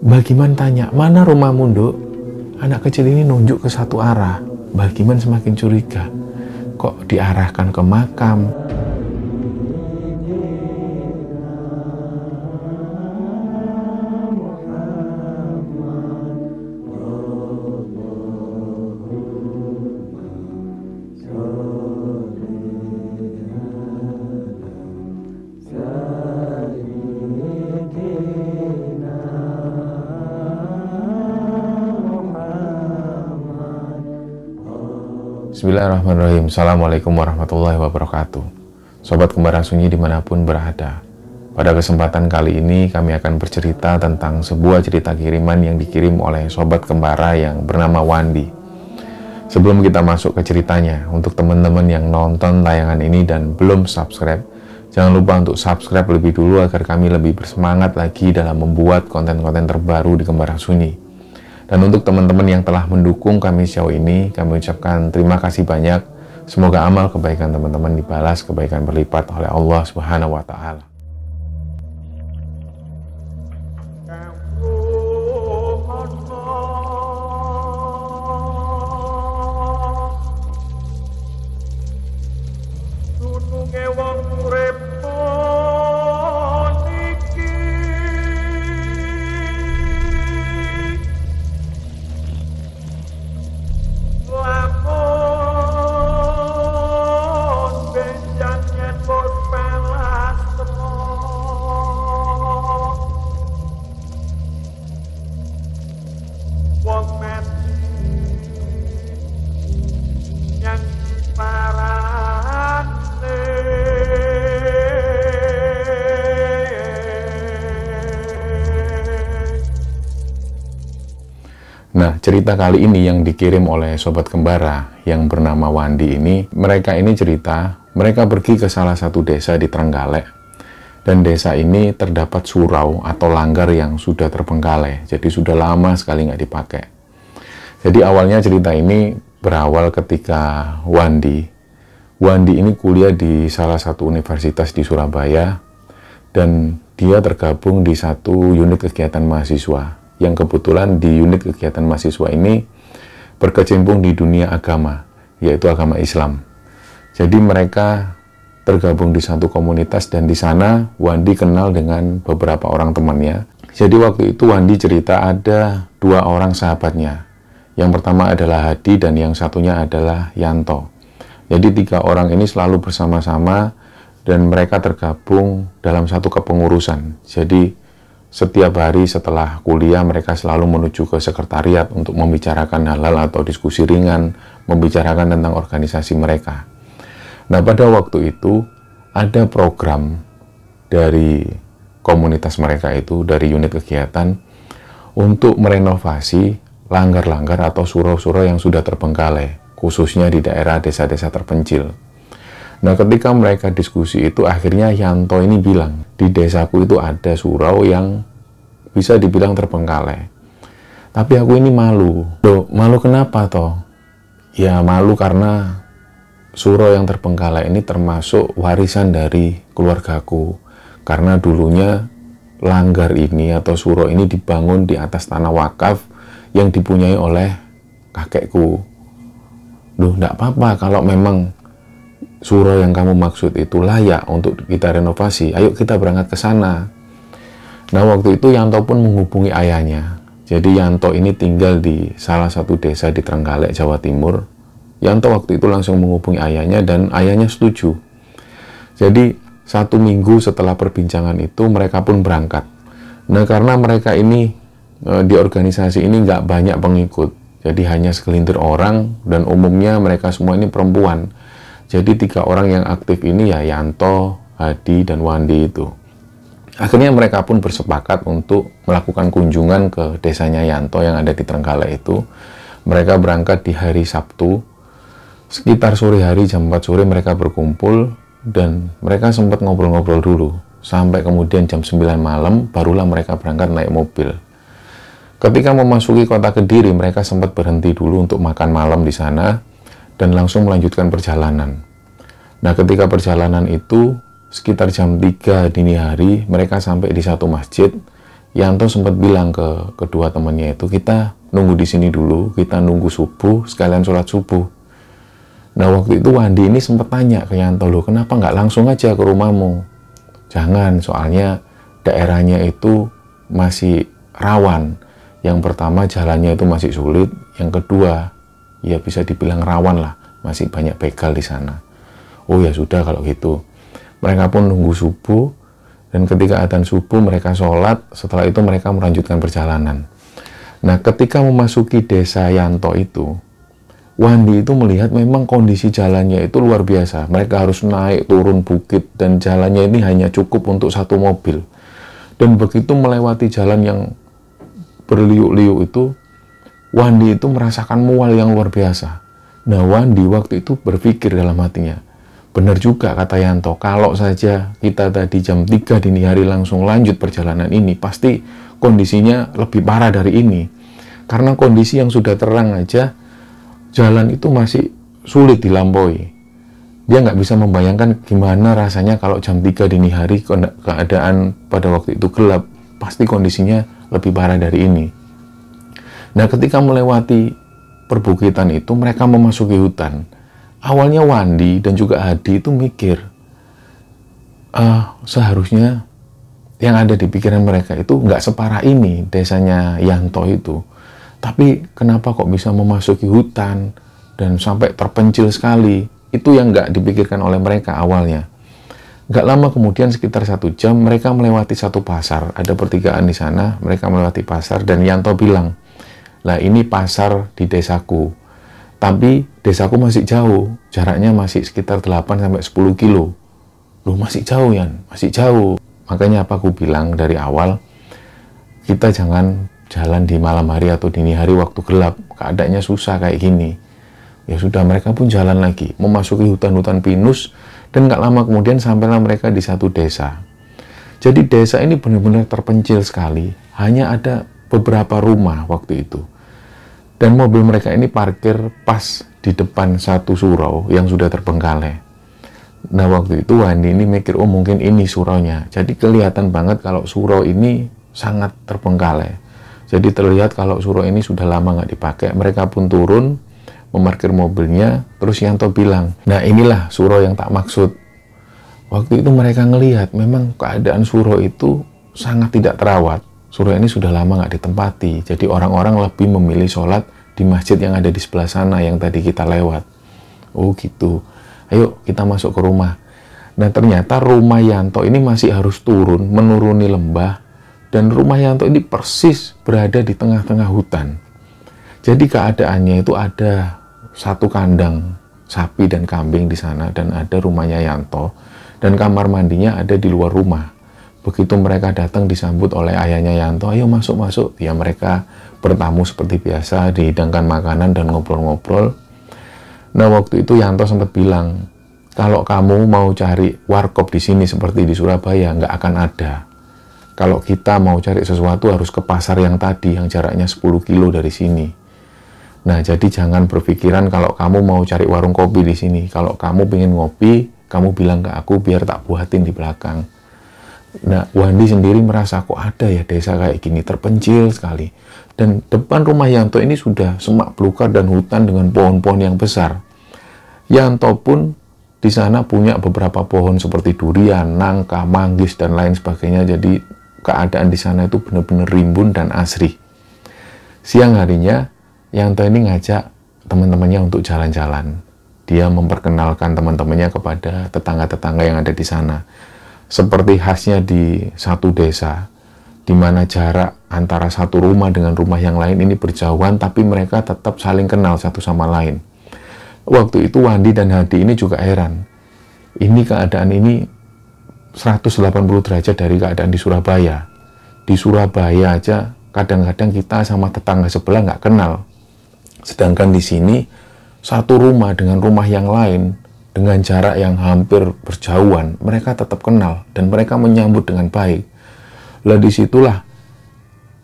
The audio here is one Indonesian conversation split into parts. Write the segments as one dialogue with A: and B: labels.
A: Bagiman tanya, mana rumahmu, Nduk? Anak kecil ini nunjuk ke satu arah. Bagiman semakin curiga. Kok diarahkan ke makam? Bismillahirrahmanirrahim. Assalamualaikum warahmatullahi wabarakatuh. Sobat Kembaran Sunyi dimanapun berada. Pada kesempatan kali ini kami akan bercerita tentang sebuah cerita kiriman yang dikirim oleh Sobat Kembara yang bernama Wandi. Sebelum kita masuk ke ceritanya, untuk teman-teman yang nonton tayangan ini dan belum subscribe, jangan lupa untuk subscribe lebih dulu agar kami lebih bersemangat lagi dalam membuat konten-konten terbaru di Kembaran Sunyi. Dan untuk teman-teman yang telah mendukung kami sejauh ini, kami ucapkan terima kasih banyak. Semoga amal kebaikan teman-teman dibalas kebaikan berlipat oleh Allah Subhanahu wa Ta'ala. Nah, cerita kali ini yang dikirim oleh Sobat Kembara yang bernama Wandi ini, mereka pergi ke salah satu desa di Trenggalek, dan desa ini terdapat surau atau langgar yang sudah terbengkalai, jadi sudah lama sekali nggak dipakai. Jadi awalnya cerita ini berawal ketika Wandi ini kuliah di salah satu universitas di Surabaya, dan dia tergabung di satu unit kegiatan mahasiswa, yang kebetulan di unit kegiatan mahasiswa ini berkecimpung di dunia agama, yaitu agama Islam. Jadi mereka tergabung di satu komunitas, dan di sana Wandi kenal dengan beberapa orang temannya. Jadi waktu itu Wandi cerita ada dua orang sahabatnya. Yang pertama adalah Hadi dan yang satunya adalah Yanto. Jadi tiga orang ini selalu bersama-sama dan mereka tergabung dalam satu kepengurusan. Jadi setiap hari setelah kuliah mereka selalu menuju ke sekretariat untuk membicarakan hal-hal atau diskusi ringan, membicarakan tentang organisasi mereka. Nah, pada waktu itu ada program dari komunitas mereka itu, dari unit kegiatan, untuk merenovasi langgar-langgar atau surau-surau yang sudah terbengkalai, khususnya di daerah desa-desa terpencil. Nah, ketika mereka diskusi itu, akhirnya Yanto ini bilang, di desaku itu ada surau yang bisa dibilang terbengkalai. Tapi aku ini malu. Loh, malu kenapa toh? Ya, malu karena surau yang terbengkalai ini termasuk warisan dari keluargaku. Karena dulunya langgar ini atau surau ini dibangun di atas tanah wakaf yang dipunyai oleh kakekku. Loh, enggak apa-apa kalau memang surau yang kamu maksud itu layak untuk kita renovasi, ayo kita berangkat ke sana. Nah, waktu itu Yanto pun menghubungi ayahnya. Jadi Yanto ini tinggal di salah satu desa di Trenggalek, Jawa Timur. Yanto waktu itu langsung menghubungi ayahnya dan ayahnya setuju. Jadi 1 minggu setelah perbincangan itu mereka pun berangkat. Nah, karena mereka ini di organisasi ini nggak banyak pengikut, jadi hanya segelintir orang dan umumnya mereka semua ini perempuan. Jadi 3 orang yang aktif ini ya Yanto, Hadi, dan Wandi itu. Akhirnya mereka pun bersepakat untuk melakukan kunjungan ke desanya Yanto yang ada di Trenggalek itu. Mereka berangkat di hari Sabtu. Sekitar sore hari jam 4 sore mereka berkumpul dan mereka sempat ngobrol-ngobrol dulu. Sampai kemudian jam 9 malam barulah mereka berangkat naik mobil. Ketika memasuki kota Kediri, mereka sempat berhenti dulu untuk makan malam di sana dan langsung melanjutkan perjalanan. Nah, ketika perjalanan itu sekitar jam 3 dini hari mereka sampai di satu masjid Yanto sempat bilang ke kedua temannya itu, kita nunggu di sini dulu, kita nunggu subuh, sekalian sholat subuh. Nah waktu itu Wandi ini sempat tanya ke Yanto, loh kenapa nggak langsung aja ke rumahmu? Jangan, soalnya daerahnya itu masih rawan. Yang pertama jalannya itu masih sulit, yang kedua ya bisa dibilang rawan lah, masih banyak begal di sana. Oh ya sudah kalau gitu. Mereka pun nunggu subuh, dan ketika adzan subuh mereka sholat, setelah itu mereka melanjutkan perjalanan. Nah ketika memasuki desa Yanto itu, Wandi itu melihat memang kondisi jalannya itu luar biasa. Mereka harus naik turun bukit dan jalannya ini hanya cukup untuk satu mobil. Dan begitu melewati jalan yang berliuk-liuk itu, Wandi itu merasakan mual yang luar biasa. Nah Wandi waktu itu berpikir dalam hatinya, benar juga kata Yanto, kalau saja kita tadi jam 3 dini hari langsung lanjut perjalanan ini, pasti kondisinya lebih parah dari ini. Karena kondisi yang sudah terang aja, jalan itu masih sulit dilampaui. Dia nggak bisa membayangkan gimana rasanya kalau jam 3 dini hari keadaan pada waktu itu gelap. Pasti kondisinya lebih parah dari ini. Nah ketika melewati perbukitan itu, mereka memasuki hutan. Awalnya Wandi dan juga Hadi itu mikir, seharusnya yang ada di pikiran mereka itu nggak separah ini desanya Yanto itu. Tapi kenapa kok bisa memasuki hutan dan sampai terpencil sekali? Itu yang nggak dipikirkan oleh mereka awalnya. Nggak lama kemudian, sekitar 1 jam, mereka melewati satu pasar. Ada pertigaan di sana, mereka melewati pasar, dan Yanto bilang, lah ini pasar di desaku. Tapi desaku masih jauh, jaraknya masih sekitar 8-10 kilo. Loh masih jauh Yan, masih jauh. Makanya apa aku bilang dari awal, kita jangan jalan di malam hari atau dini hari waktu gelap, keadaannya susah kayak gini. Ya sudah, mereka pun jalan lagi, memasuki hutan-hutan pinus, dan nggak lama kemudian sampailah mereka di satu desa. Jadi desa ini benar-benar terpencil sekali, hanya ada beberapa rumah waktu itu. Dan mobil mereka ini parkir pas di depan satu surau yang sudah terbengkalai. Nah waktu itu Wandi ini mikir, oh mungkin ini suraunya. Jadi kelihatan banget kalau surau ini sangat terbengkalai. Jadi terlihat kalau surau ini sudah lama nggak dipakai. Mereka pun turun, memarkir mobilnya, terus Yanto bilang, nah inilah surau yang tak maksud. Waktu itu mereka ngelihat memang keadaan surau itu sangat tidak terawat. Surau ini sudah lama nggak ditempati, jadi orang-orang lebih memilih sholat di masjid yang ada di sebelah sana yang tadi kita lewat. Oh gitu, ayo kita masuk ke rumah. Nah ternyata rumah Yanto ini masih harus turun, menuruni lembah, dan rumah Yanto ini persis berada di tengah-tengah hutan. Jadi keadaannya itu ada satu kandang sapi dan kambing di sana, dan ada rumahnya Yanto, dan kamar mandinya ada di luar rumah. Begitu mereka datang disambut oleh ayahnya Yanto, ayo masuk-masuk. Ya mereka bertamu seperti biasa, dihidangkan makanan dan ngobrol-ngobrol. Nah waktu itu Yanto sempat bilang, kalau kamu mau cari warkop di sini seperti di Surabaya, nggak akan ada. Kalau kita mau cari sesuatu harus ke pasar yang tadi, yang jaraknya 10 kilo dari sini. Nah jadi jangan berpikiran kalau kamu mau cari warung kopi di sini. Kalau kamu pengen ngopi, kamu bilang ke aku biar tak buatin di belakang. Nah, Wandi sendiri merasa kok ada ya desa kayak gini, terpencil sekali. Dan depan rumah Yanto ini sudah semak belukar dan hutan dengan pohon-pohon yang besar. Yanto pun di sana punya beberapa pohon seperti durian, nangka, manggis, dan lain sebagainya. Jadi keadaan di sana itu benar-benar rimbun dan asri. Siang harinya, Yanto ini ngajak teman-temannya untuk jalan-jalan. Dia memperkenalkan teman-temannya kepada tetangga-tetangga yang ada di sana. Seperti khasnya di satu desa, di mana jarak antara satu rumah dengan rumah yang lain ini berjauhan, tapi mereka tetap saling kenal satu sama lain. Waktu itu Wandi dan Hadi ini juga heran. Ini keadaan ini 180 derajat dari keadaan di Surabaya. Di Surabaya aja kadang-kadang kita sama tetangga sebelah nggak kenal. Sedangkan di sini, satu rumah dengan rumah yang lain, dengan jarak yang hampir berjauhan, mereka tetap kenal dan mereka menyambut dengan baik. Lah disitulah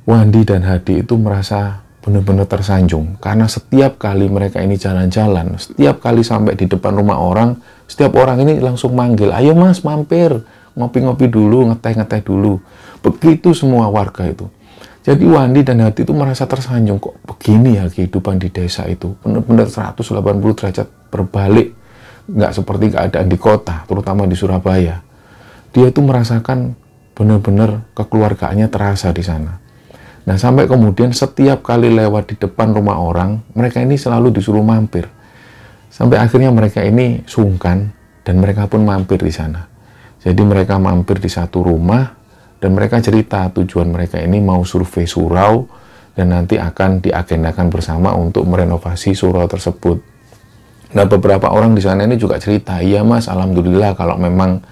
A: Wandi dan Hadi itu merasa benar-benar tersanjung, karena setiap kali mereka ini jalan-jalan, setiap kali sampai di depan rumah orang, setiap orang ini langsung manggil, ayo mas mampir, ngopi-ngopi dulu, ngeteh-ngeteh dulu. Begitu semua warga itu. Jadi Wandi dan Hadi itu merasa tersanjung, kok begini ya kehidupan di desa itu. Benar-benar 180 derajat berbalik. Nggak seperti keadaan di kota, terutama di Surabaya. Dia itu merasakan benar-benar kekeluargaannya terasa di sana. Nah, sampai kemudian setiap kali lewat di depan rumah orang, mereka ini selalu disuruh mampir. Sampai akhirnya mereka ini sungkan, dan mereka pun mampir di sana. Jadi mereka mampir di satu rumah, dan mereka cerita tujuan mereka ini mau survei surau dan nanti akan diagendakan bersama untuk merenovasi surau tersebut. Nah, beberapa orang di sana ini juga cerita, iya mas, alhamdulillah kalau memang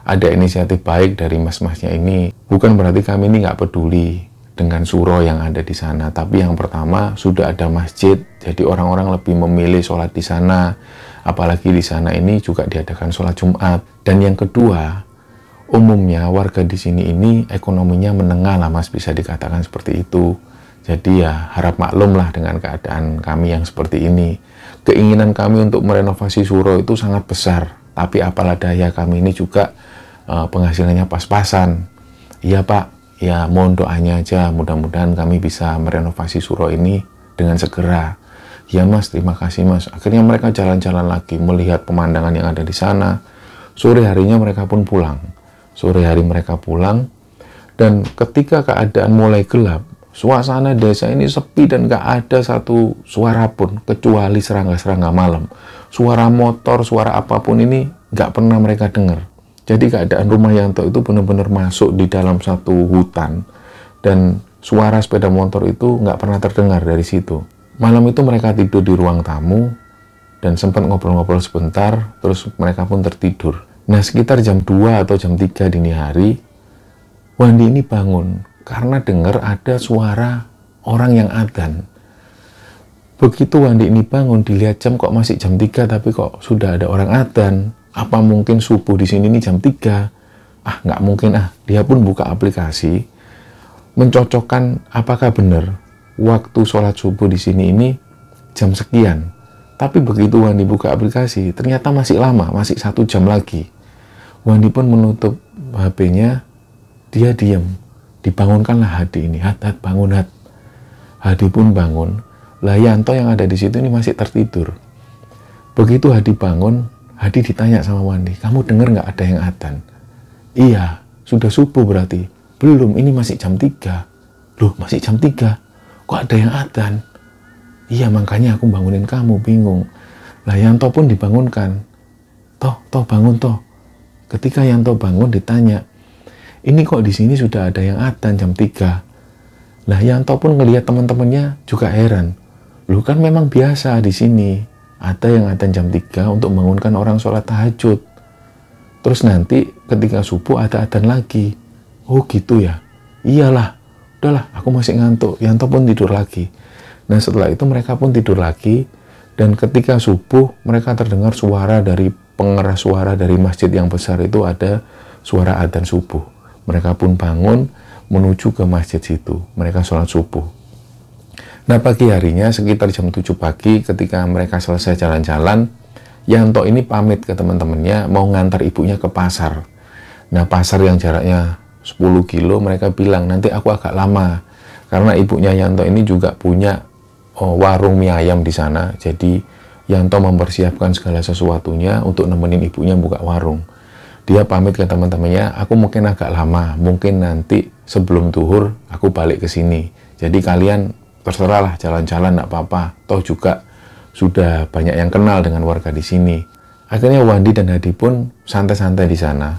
A: ada inisiatif baik dari mas-masnya ini. Bukan berarti kami ini nggak peduli dengan surau yang ada di sana. Tapi yang pertama, sudah ada masjid, jadi orang-orang lebih memilih sholat di sana. Apalagi di sana ini juga diadakan sholat Jumat. Dan yang kedua, umumnya warga di sini ini ekonominya menengah lah mas, bisa dikatakan seperti itu. Jadi ya harap maklum lah dengan keadaan kami yang seperti ini. Keinginan kami untuk merenovasi surau itu sangat besar, tapi apalah daya kami ini juga penghasilannya pas-pasan. Iya pak, ya mohon doanya aja, mudah-mudahan kami bisa merenovasi surau ini dengan segera. Ya mas, terima kasih mas. Akhirnya mereka jalan-jalan lagi, melihat pemandangan yang ada di sana. Sore harinya mereka pun pulang. Sore hari mereka pulang, dan ketika keadaan mulai gelap, suasana desa ini sepi dan gak ada satu suara pun, kecuali serangga-serangga malam. Suara motor, suara apapun ini gak pernah mereka dengar. Jadi keadaan rumah Yanto itu benar-benar masuk di dalam satu hutan, dan suara sepeda motor itu gak pernah terdengar dari situ. Malam itu mereka tidur di ruang tamu, dan sempat ngobrol-ngobrol sebentar, terus mereka pun tertidur. Nah, sekitar jam 2 atau jam 3 dini hari, Wandi ini bangun karena dengar ada suara orang yang adzan. Begitu Wandi ini bangun, dilihat jam kok masih jam 3, tapi kok sudah ada orang adzan. Apa mungkin subuh di sini ini jam 3? Ah, nggak mungkin ah. Dia pun buka aplikasi, mencocokkan apakah benar waktu sholat subuh di sini ini jam sekian. Tapi begitu Wandi buka aplikasi, ternyata masih lama, masih 1 jam lagi. Wandi pun menutup HP-nya, dia diam. Dibangunkanlah Hadi ini, Had, bangun Had. Hadi pun bangun. Lah Yanto yang ada di situ ini masih tertidur. Begitu Hadi bangun, Hadi ditanya sama Wandi, kamu dengar nggak ada yang adzan? Iya, sudah subuh berarti. Belum, ini masih jam 3. Loh, masih jam 3? Kok ada yang adzan? Iya, makanya aku bangunin kamu, bingung. Lah Yanto pun dibangunkan. Toh bangun toh. Ketika Yanto bangun ditanya, ini kok di sini sudah ada yang adzan jam 3? Lah Yanto pun ngelihat teman-temannya juga heran. Lu kan memang biasa di sini ada yang adzan jam 3 untuk membangunkan orang sholat tahajud. Terus nanti ketika subuh ada adzan lagi. Oh gitu ya? Iyalah, udahlah aku masih ngantuk. Yanto pun tidur lagi. Nah setelah itu mereka pun tidur lagi. Dan ketika subuh mereka terdengar suara dari pengeras suara dari masjid yang besar itu, ada suara adzan subuh. Mereka pun bangun menuju ke masjid situ. Mereka sholat subuh. Nah pagi harinya sekitar jam 7 pagi ketika mereka selesai jalan-jalan, Yanto ini pamit ke teman-temannya mau ngantar ibunya ke pasar. Nah pasar yang jaraknya 10 kilo, mereka bilang nanti aku agak lama. Karena ibunya Yanto ini juga punya warung mie ayam di sana. Jadi Yanto mempersiapkan segala sesuatunya untuk nemenin ibunya buka warung. Dia pamit ke teman-temannya, aku mungkin agak lama, mungkin nanti sebelum zuhur aku balik ke sini. Jadi kalian terserahlah jalan-jalan, enggak apa-apa. Toh juga sudah banyak yang kenal dengan warga di sini. Akhirnya Wandi dan Hadi pun santai-santai di sana.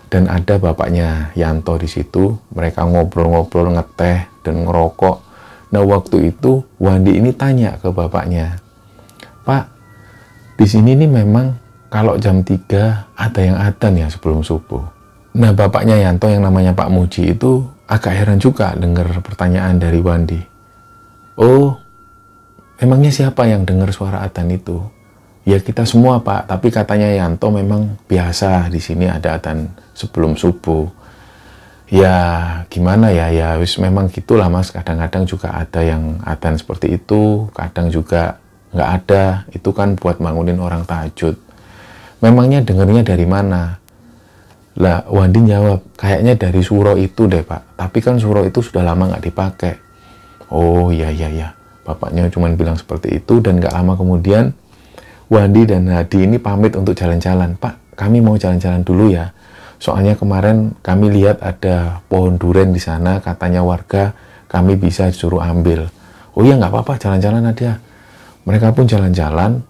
A: Dan ada bapaknya Yanto di situ. Mereka ngobrol-ngobrol, ngeteh dan ngerokok. Nah waktu itu Wandi ini tanya ke bapaknya, Pak, di sini nih memang kalau jam 3 ada yang adzan ya sebelum subuh. Nah bapaknya Yanto yang namanya Pak Muji itu agak heran juga dengar pertanyaan dari Wandi. Oh, emangnya siapa yang dengar suara adzan itu? Ya kita semua Pak, tapi katanya Yanto memang biasa di sini ada adzan sebelum subuh. Ya gimana ya, ya wis memang gitulah mas, kadang-kadang juga ada yang adzan seperti itu, kadang juga nggak ada, itu kan buat bangunin orang tahajud. Memangnya dengernya dari mana? Lah Wandi jawab, kayaknya dari surau itu deh Pak, tapi kan surau itu sudah lama nggak dipakai. Oh iya iya iya, bapaknya cuma bilang seperti itu. Dan nggak lama kemudian Wandi dan Hadi ini pamit untuk jalan-jalan. Pak, kami mau jalan-jalan dulu ya, soalnya kemarin kami lihat ada pohon duren di sana, katanya warga kami bisa disuruh ambil. Oh iya nggak apa-apa, jalan-jalan aja. Mereka pun jalan-jalan,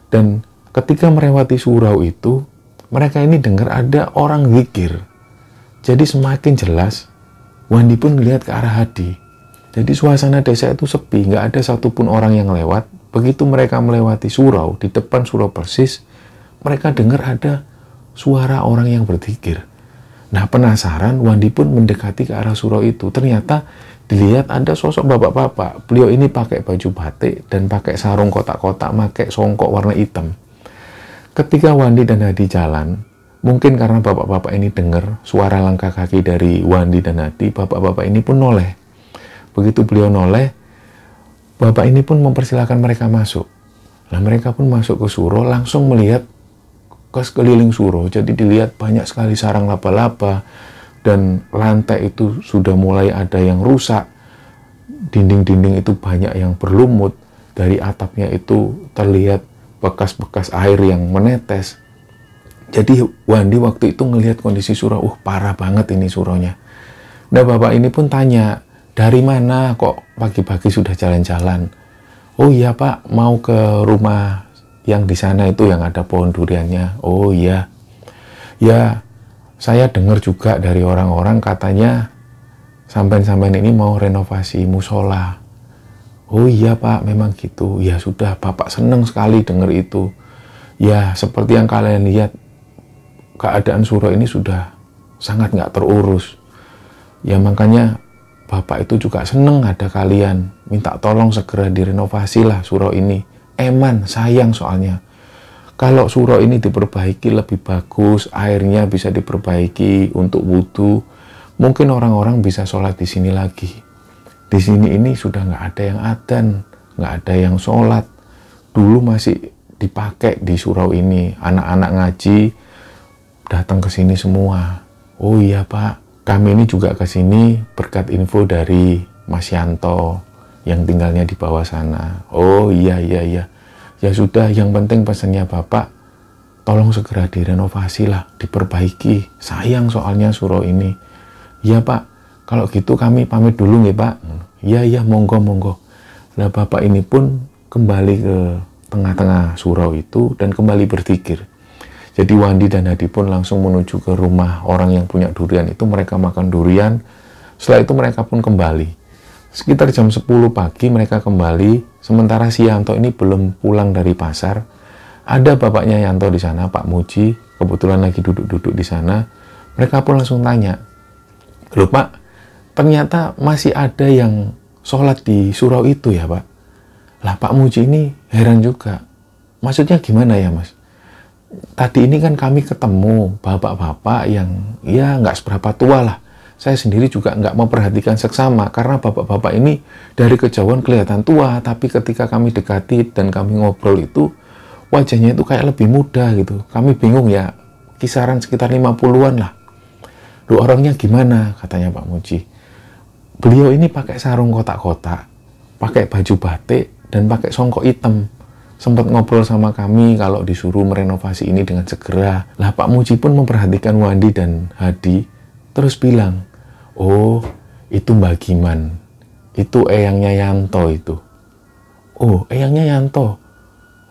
A: dan ketika melewati surau itu, mereka ini dengar ada orang zikir. Jadi semakin jelas, Wandi pun melihat ke arah Hadi. Jadi suasana desa itu sepi, nggak ada satupun orang yang lewat. Begitu mereka melewati surau, di depan surau persis, mereka dengar ada suara orang yang berzikir. Nah penasaran, Wandi pun mendekati ke arah surau itu. Ternyata dilihat ada sosok bapak-bapak. Beliau ini pakai baju batik dan pakai sarung kotak-kotak, pakai songkok warna hitam. Ketika Wandi dan Hadi jalan, mungkin karena bapak-bapak ini dengar suara langkah kaki dari Wandi dan Hadi, bapak-bapak ini pun noleh. Begitu beliau noleh, bapak ini pun mempersilahkan mereka masuk. Nah mereka pun masuk ke surau, langsung melihat ke sekeliling surau. Jadi dilihat banyak sekali sarang laba-laba, dan lantai itu sudah mulai ada yang rusak. Dinding-dinding itu banyak yang berlumut. Dari atapnya itu terlihat bekas-bekas air yang menetes. Jadi Wandi waktu itu ngelihat kondisi surau, parah banget ini suraunya. Nah bapak ini pun tanya, dari mana kok pagi-pagi sudah jalan-jalan? Oh iya Pak, mau ke rumah yang di sana itu yang ada pohon duriannya. Oh iya. Ya, saya dengar juga dari orang-orang katanya sampean-sampean ini mau renovasi musola. Oh iya Pak, memang gitu. Ya sudah, Bapak senang sekali dengar itu. Ya, seperti yang kalian lihat, keadaan surau ini sudah sangat nggak terurus. Ya makanya Bapak itu juga senang ada kalian. Minta tolong segera direnovasi lah surau ini. Eman, sayang soalnya. Kalau surau ini diperbaiki lebih bagus, airnya bisa diperbaiki untuk wudhu, mungkin orang-orang bisa sholat di sini lagi. Di sini ini sudah nggak ada yang adzan, nggak ada yang sholat. Dulu masih dipakai di surau ini, anak-anak ngaji datang ke sini semua. Oh iya Pak, kami ini juga ke sini berkat info dari Mas Yanto yang tinggalnya di bawah sana. Oh iya iya iya. Ya sudah, yang penting pesannya Bapak, tolong segera direnovasi lah, diperbaiki. Sayang soalnya surau ini. Ya Pak, kalau gitu kami pamit dulu ya Pak. Iya iya, monggo monggo. Nah Bapak ini pun kembali ke tengah-tengah surau itu dan kembali berzikir. Jadi Wandi dan Hadi pun langsung menuju ke rumah orang yang punya durian itu. Mereka makan durian. Setelah itu mereka pun kembali. Sekitar jam 10 pagi mereka kembali, sementara si Yanto ini belum pulang dari pasar. Ada bapaknya Yanto di sana, Pak Muji, kebetulan lagi duduk-duduk di sana. Mereka pun langsung tanya, "Loh Pak, ternyata masih ada yang sholat di surau itu ya Pak?" Lah Pak Muji ini heran juga. Maksudnya gimana ya Mas? Tadi ini kan kami ketemu bapak-bapak yang ya nggak seberapa tua lah. Saya sendiri juga nggak memperhatikan seksama karena bapak-bapak ini dari kejauhan kelihatan tua, tapi ketika kami dekati dan kami ngobrol itu wajahnya itu kayak lebih muda gitu. Kami bingung ya, kisaran sekitar 50-an lah. Loh orangnya gimana? Katanya Pak Muji. Beliau ini pakai sarung kotak-kotak, pakai baju batik, dan pakai songkok hitam. Sempat ngobrol sama kami kalau disuruh merenovasi ini dengan segera. Lah Pak Muji pun memperhatikan Wandi dan Hadi, terus bilang, "Oh, itu Mbak Giman. Itu eyangnya Yanto itu." "Oh, eyangnya Yanto.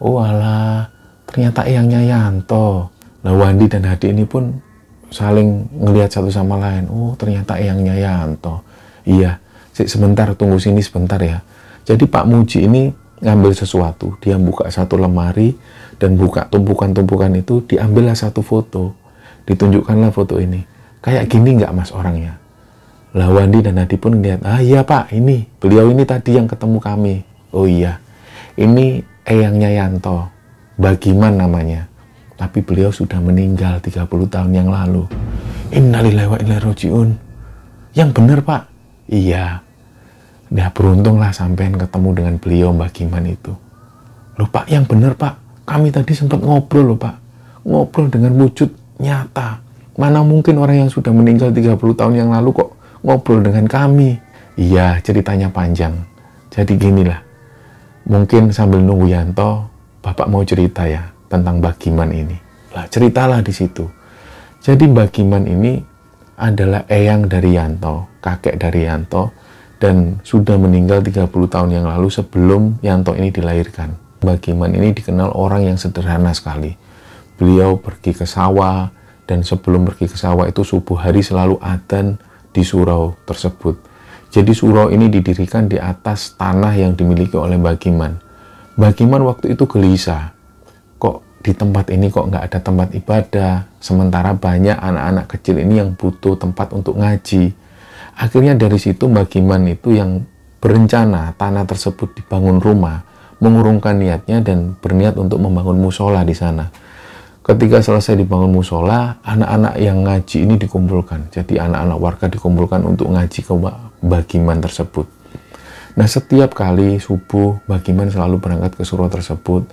A: Oh alah, ternyata eyangnya Yanto." Nah, Wandi dan Hadi ini pun saling ngelihat satu sama lain. Oh, ternyata eyangnya Yanto. Iya, sebentar, tunggu sini sebentar ya. Jadi Pak Muji ini ngambil sesuatu. Dia buka satu lemari dan buka tumpukan-tumpukan itu, diambillah satu foto. Ditunjukkanlah foto ini. Kayak gini nggak Mas orangnya? Lah Wandi dan Hadi pun lihat, "Ah iya Pak, ini beliau ini tadi yang ketemu kami." "Oh iya, ini eyangnya Yanto, Bagiman namanya. Tapi beliau sudah meninggal 30 tahun yang lalu." "Innalillahi wa inna ilaihi raji'un." "Yang benar Pak?" "Iya." "Nah beruntunglah sampean ketemu dengan beliau Bagiman itu." "Loh Pak, yang benar Pak, kami tadi sempat ngobrol loh Pak. Ngobrol dengan wujud nyata. Mana mungkin orang yang sudah meninggal 30 tahun yang lalu kok ngobrol dengan kami? Iya, ceritanya panjang. Jadi ginilah, mungkin sambil nunggu Yanto, Bapak mau cerita ya tentang Mbah Giman ini. Lah, ceritalah di situ. Jadi Mbah Giman ini adalah eyang dari Yanto, kakek dari Yanto, dan sudah meninggal 30 tahun yang lalu sebelum Yanto ini dilahirkan. Mbah Giman ini dikenal orang yang sederhana sekali. Beliau pergi ke sawah, dan sebelum pergi ke sawah itu subuh hari selalu adzan di surau tersebut. Jadi surau ini didirikan di atas tanah yang dimiliki oleh Mbah Giman. Mbah Giman waktu itu gelisah. Kok di tempat ini kok nggak ada tempat ibadah, sementara banyak anak-anak kecil ini yang butuh tempat untuk ngaji. Akhirnya dari situ Mbah Giman itu yang berencana tanah tersebut dibangun rumah, mengurungkan niatnya dan berniat untuk membangun musola di sana. Ketika selesai dibangun musola, anak-anak yang ngaji ini dikumpulkan. Jadi anak-anak warga dikumpulkan untuk ngaji ke Mbah Giman tersebut. Nah, setiap kali subuh, Mbah Giman selalu berangkat ke surau tersebut.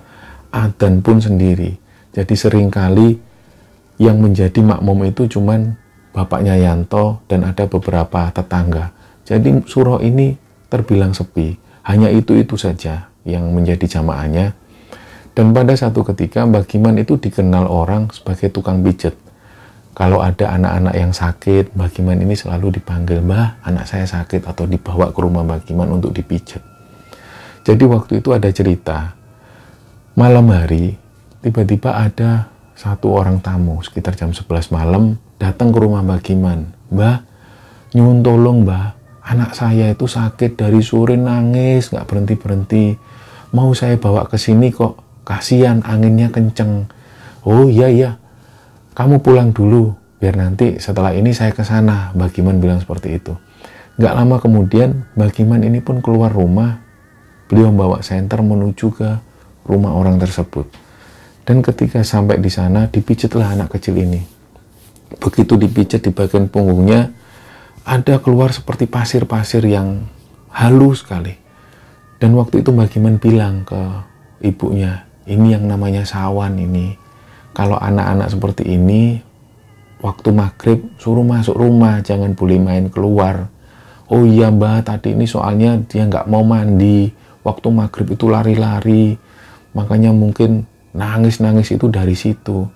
A: Adzan pun sendiri. Jadi seringkali yang menjadi makmum itu cuman bapaknya Yanto dan ada beberapa tetangga. Jadi surau ini terbilang sepi. Hanya itu-itu saja yang menjadi jamaahnya. Dan pada satu ketika Mbah Giman itu dikenal orang sebagai tukang pijet. Kalau ada anak-anak yang sakit, Mbah Giman ini selalu dipanggil, "Mbah, anak saya sakit," atau dibawa ke rumah Mbah Giman untuk dipijet. Jadi waktu itu ada cerita, malam hari tiba-tiba ada satu orang tamu sekitar jam 11 malam datang ke rumah Mbah Giman. "Mbah, nyuwun tolong Mbah, anak saya itu sakit dari sore nangis nggak berhenti-berhenti. Mau saya bawa ke sini kok. Kasihan anginnya kenceng." "Oh iya, kamu pulang dulu, biar nanti setelah ini saya ke sana," Mbah Giman bilang seperti itu. Nggak lama kemudian, Mbah Giman ini pun keluar rumah. Beliau membawa senter menuju ke rumah orang tersebut. Dan ketika sampai di sana, dipijitlah anak kecil ini. Begitu dipijit di bagian punggungnya, ada keluar seperti pasir-pasir yang halus sekali. Dan waktu itu Mbah Giman bilang ke ibunya, "Ini yang namanya sawan ini. Kalau anak-anak seperti ini, waktu maghrib suruh masuk rumah, jangan boleh main keluar." "Oh iya Mbah, tadi ini soalnya dia nggak mau mandi. Waktu maghrib itu lari-lari. Makanya mungkin nangis-nangis itu dari situ."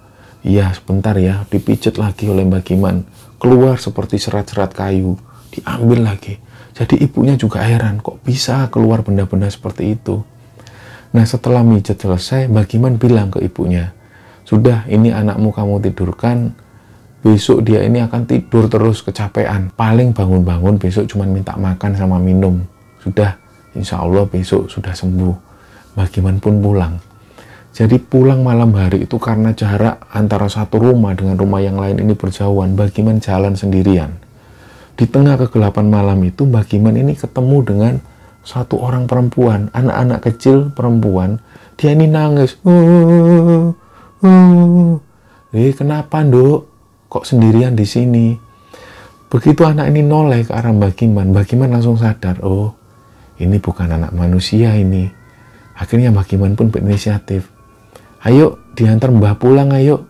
A: "Iya, sebentar ya," dipijit lagi oleh Mbah Giman. Keluar seperti serat-serat kayu, diambil lagi. Jadi ibunya juga heran, kok bisa keluar benda-benda seperti itu. Nah, setelah mijet selesai, Mbah Giman bilang ke ibunya, "Sudah, ini anakmu kamu tidurkan, besok dia ini akan tidur terus kecapean. Paling bangun-bangun besok cuma minta makan sama minum. Sudah, insya Allah besok sudah sembuh." Mbah Giman pun pulang. Jadi pulang malam hari itu karena jarak antara satu rumah dengan rumah yang lain ini berjauhan, Mbah Giman jalan sendirian. Di tengah kegelapan malam itu, Mbah Giman ini ketemu dengan satu orang perempuan, anak-anak kecil perempuan. Dia ini nangis. Kenapa Nduk? Kok sendirian di sini?" Begitu anak ini noleh ke arah Mbah Giman langsung sadar, oh ini bukan anak manusia ini. Akhirnya Mbah Giman pun berinisiatif, "Ayo diantar Mbah pulang, ayo."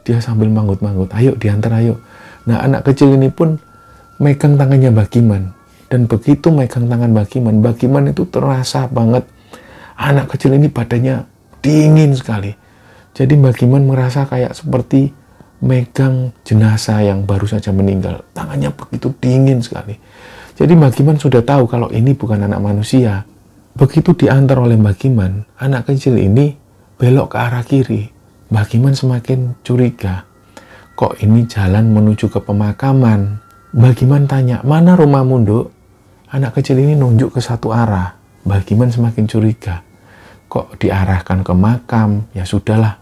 A: Dia sambil manggut-manggut, "Ayo diantar, ayo." Nah, anak kecil ini pun megang tangannya Mbah Giman. Dan begitu megang tangan Mbah Giman itu terasa banget anak kecil ini badannya dingin sekali. Jadi Mbah Giman merasa kayak seperti megang jenazah yang baru saja meninggal. Tangannya begitu dingin sekali. Jadi Mbah Giman sudah tahu kalau ini bukan anak manusia. Begitu diantar oleh Mbah Giman, anak kecil ini belok ke arah kiri. Mbah Giman semakin curiga. Kok ini jalan menuju ke pemakaman? Mbah Giman tanya, "Mana rumahmu Nduk?" Anak kecil ini nunjuk ke satu arah. Mbah Giman semakin curiga. Kok diarahkan ke makam? Ya sudahlah.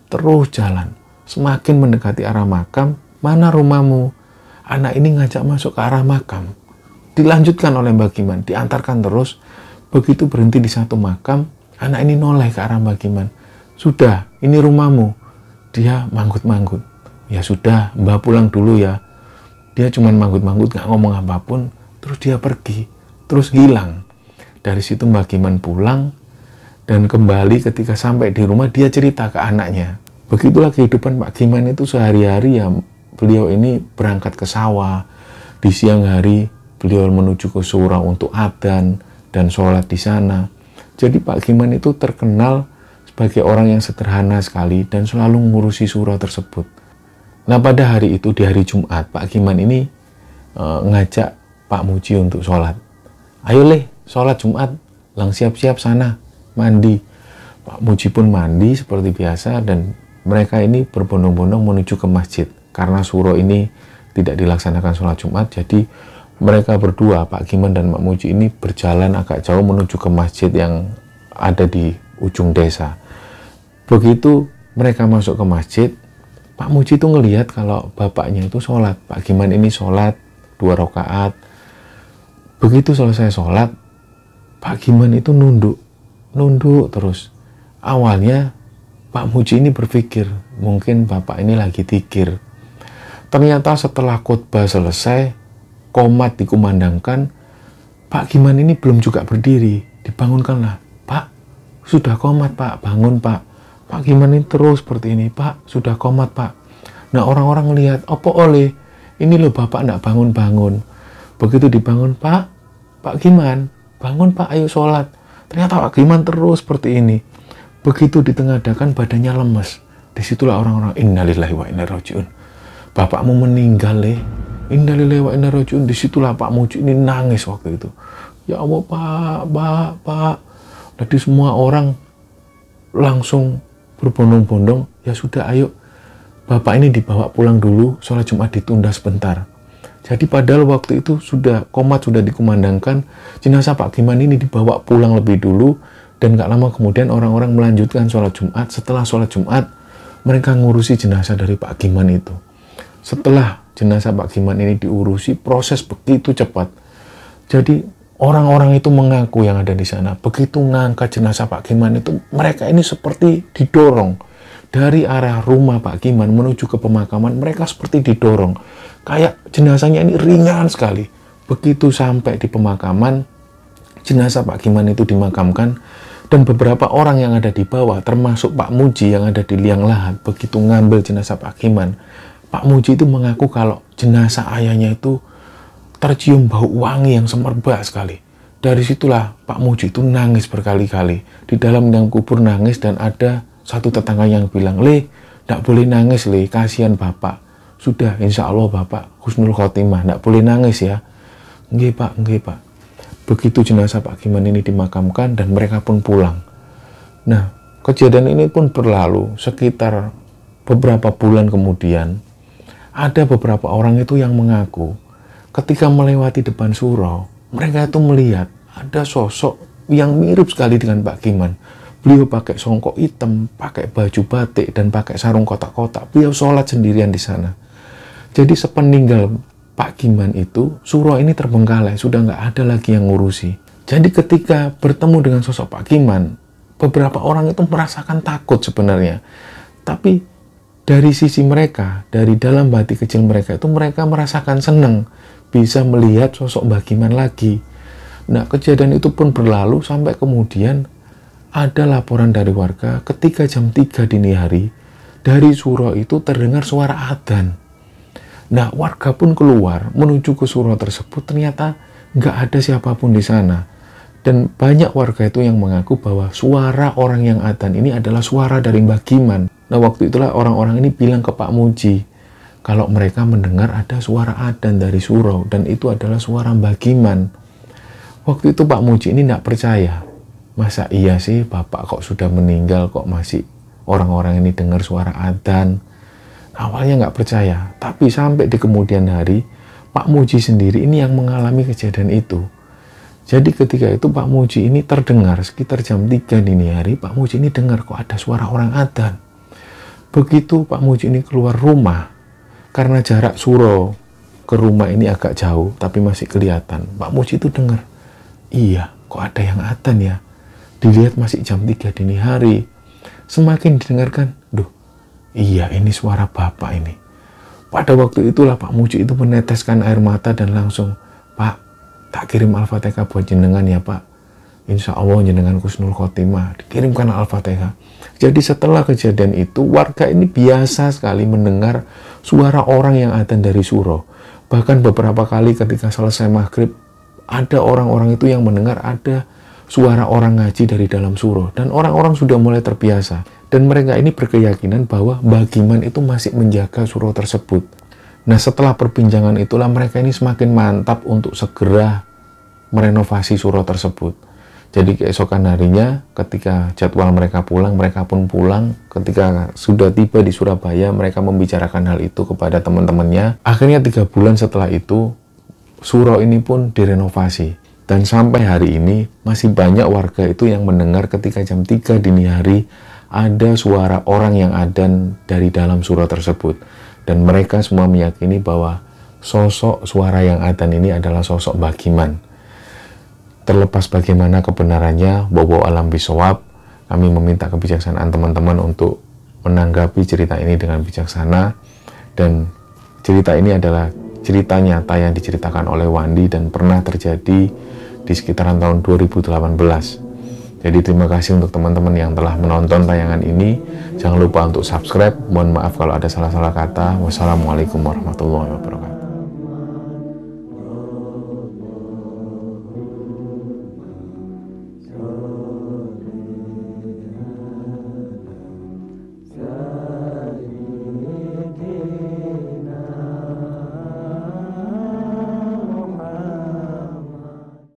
A: Terus jalan. Semakin mendekati arah makam, "Mana rumahmu?" Anak ini ngajak masuk ke arah makam. Dilanjutkan oleh Mbah Giman, diantarkan terus. Begitu berhenti di satu makam, anak ini noleh ke arah Mbah Giman. "Sudah, ini rumahmu." Dia manggut-manggut. "Ya sudah, Mbah pulang dulu ya." Dia cuma manggut-manggut, gak ngomong apapun. Terus dia pergi, terus hilang. Dari situ Mbah Giman pulang, dan kembali ketika sampai di rumah dia cerita ke anaknya. Begitulah kehidupan Pak Giman itu sehari-hari ya. Beliau ini berangkat ke sawah, di siang hari beliau menuju ke surau untuk adzan dan sholat di sana. Jadi Pak Giman itu terkenal sebagai orang yang sederhana sekali dan selalu mengurusi surau tersebut. Nah pada hari itu, di hari Jumat, Pak Giman ini ngajak Pak Muji untuk sholat. Ayo leh, sholat Jumat, lang siap-siap sana, mandi. Pak Muji pun mandi seperti biasa dan mereka ini berbondong-bondong menuju ke masjid. Karena surau ini tidak dilaksanakan sholat Jumat, jadi mereka berdua, Pak Giman dan Pak Muji ini berjalan agak jauh menuju ke masjid yang ada di ujung desa. Begitu mereka masuk ke masjid, Pak Muji itu ngelihat kalau bapaknya itu sholat. Pak Giman ini sholat 2 rakaat. Begitu selesai sholat, Pak Giman itu nunduk terus. Awalnya Pak Muji ini berpikir, mungkin bapak ini lagi tikir. Ternyata setelah khotbah selesai, qomat dikumandangkan, Pak Giman ini belum juga berdiri. Dibangunkanlah, Pak, sudah qomat Pak, bangun Pak. Pak Giman ini terus seperti ini, Pak, sudah qomat Pak. Nah orang-orang lihat, opo oleh, ini loh bapak nggak bangun-bangun. Begitu dibangun, Pak Giman, bangun Pak, ayo sholat. Ternyata Pak Giman terus seperti ini. Begitu ditengadakan badannya lemes. Disitulah orang-orang, innalillahi wa inna ilaihi raji'un. Bapakmu meninggal leh. Innalillahi wa inna ilaihi raji'un. Disitulah Pak Muji ini nangis waktu itu. Ya Allah Pak. Jadi semua orang langsung berbondong-bondong. Ya sudah ayo. Bapak ini dibawa pulang dulu. Sholat Jumat ditunda sebentar. Jadi padahal waktu itu sudah qomat sudah dikumandangkan. Jenazah Pak Giman ini dibawa pulang lebih dulu. Dan gak lama kemudian orang-orang melanjutkan sholat Jumat. Setelah sholat Jumat mereka ngurusi jenazah dari Pak Giman itu. Setelah jenazah Pak Giman ini diurusi, proses begitu cepat. Jadi orang-orang itu mengaku yang ada di sana, begitu ngangkat jenazah Pak Giman itu, mereka ini seperti didorong. Dari arah rumah Pak Giman menuju ke pemakaman, mereka seperti didorong. Kayak jenazahnya ini ringan sekali. Begitu sampai di pemakaman, jenazah Pak Giman itu dimakamkan, dan beberapa orang yang ada di bawah, termasuk Pak Muji yang ada di liang lahat, begitu ngambil jenazah Pak Giman, Pak Muji itu mengaku kalau jenazah ayahnya itu tercium bau wangi yang semerbak sekali. Dari situlah Pak Muji itu nangis berkali-kali. Di dalam liang kubur nangis dan ada satu tetangga yang bilang, "Le, tidak boleh nangis Le, kasihan Bapak. Sudah, insya Allah Bapak husnul khotimah, tidak boleh nangis ya." Nggih Pak. Begitu jenazah Pak Giman ini dimakamkan dan mereka pun pulang. Nah, kejadian ini pun berlalu sekitar beberapa bulan kemudian. Ada beberapa orang itu yang mengaku ketika melewati depan surau, mereka itu melihat ada sosok yang mirip sekali dengan Pak Giman. Beliau pakai songkok hitam, pakai baju batik, dan pakai sarung kotak-kotak. Beliau sholat sendirian di sana. Jadi sepeninggal Pak Giman itu, surau ini terbengkalai, sudah nggak ada lagi yang ngurusi. Jadi ketika bertemu dengan sosok Pak Giman, beberapa orang itu merasakan takut sebenarnya. Tapi dari sisi mereka, dari dalam hati kecil mereka itu, mereka merasakan senang bisa melihat sosok Mbah Giman lagi. Nah, kejadian itu pun berlalu sampai kemudian ada laporan dari warga ketika jam 3 dini hari, dari surau itu terdengar suara adzan. Nah, warga pun keluar menuju ke surau tersebut, ternyata nggak ada siapapun di sana. Dan banyak warga itu yang mengaku bahwa suara orang yang adzan ini adalah suara dari Mbah Giman. Nah, waktu itulah orang-orang ini bilang ke Pak Muji kalau mereka mendengar ada suara adzan dari surau dan itu adalah suara Mbah Giman. Waktu itu Pak Muji ini tidak percaya. Masa iya sih Bapak kok sudah meninggal kok masih orang-orang ini dengar suara adzan? Awalnya nggak percaya, tapi sampai di kemudian hari Pak Muji sendiri ini yang mengalami kejadian itu. Jadi ketika itu Pak Muji ini terdengar sekitar jam 3 dini hari, Pak Muji ini dengar kok ada suara orang adzan. Begitu Pak Muji ini keluar rumah, karena jarak surau ke rumah ini agak jauh, tapi masih kelihatan. Pak Muji itu dengar, iya kok ada yang adzan ya. Dilihat masih jam 3 dini hari. Semakin didengarkan, duh, iya ini suara Bapak ini. Pada waktu itulah Pak Muji itu meneteskan air mata dan langsung, Pak, tak kirim Al-Fatihah buat jenengan ya Pak. insya Allah jenengan husnul khotimah, dikirimkan Al-Fatihah. Jadi setelah kejadian itu, warga ini biasa sekali mendengar suara orang yang adzan dari surau. Bahkan beberapa kali ketika selesai maghrib, ada orang-orang itu yang mendengar ada suara orang ngaji dari dalam surau. Dan orang-orang sudah mulai terbiasa. Dan mereka ini berkeyakinan bahwa Bagiman itu masih menjaga surau tersebut. Nah, setelah perbincangan itulah mereka ini semakin mantap untuk segera merenovasi surau tersebut. Jadi keesokan harinya ketika jadwal mereka pulang, mereka pun pulang. Ketika sudah tiba di Surabaya, mereka membicarakan hal itu kepada teman-temannya. Akhirnya 3 bulan setelah itu, surau ini pun direnovasi. Dan sampai hari ini masih banyak warga itu yang mendengar ketika jam 3 dini hari ada suara orang yang adzan dari dalam surau tersebut. Dan mereka semua meyakini bahwa sosok suara yang adzan ini adalah sosok Bagiman. Terlepas bagaimana kebenarannya, wallahu alam bisawab, kami meminta kebijaksanaan teman-teman untuk menanggapi cerita ini dengan bijaksana. Dan cerita ini adalah cerita nyata yang diceritakan oleh Wandi dan pernah terjadi di sekitaran tahun 2018. Jadi terima kasih untuk teman-teman yang telah menonton tayangan ini. Jangan lupa untuk subscribe. Mohon maaf kalau ada salah-salah kata. Wassalamualaikum warahmatullahi wabarakatuh.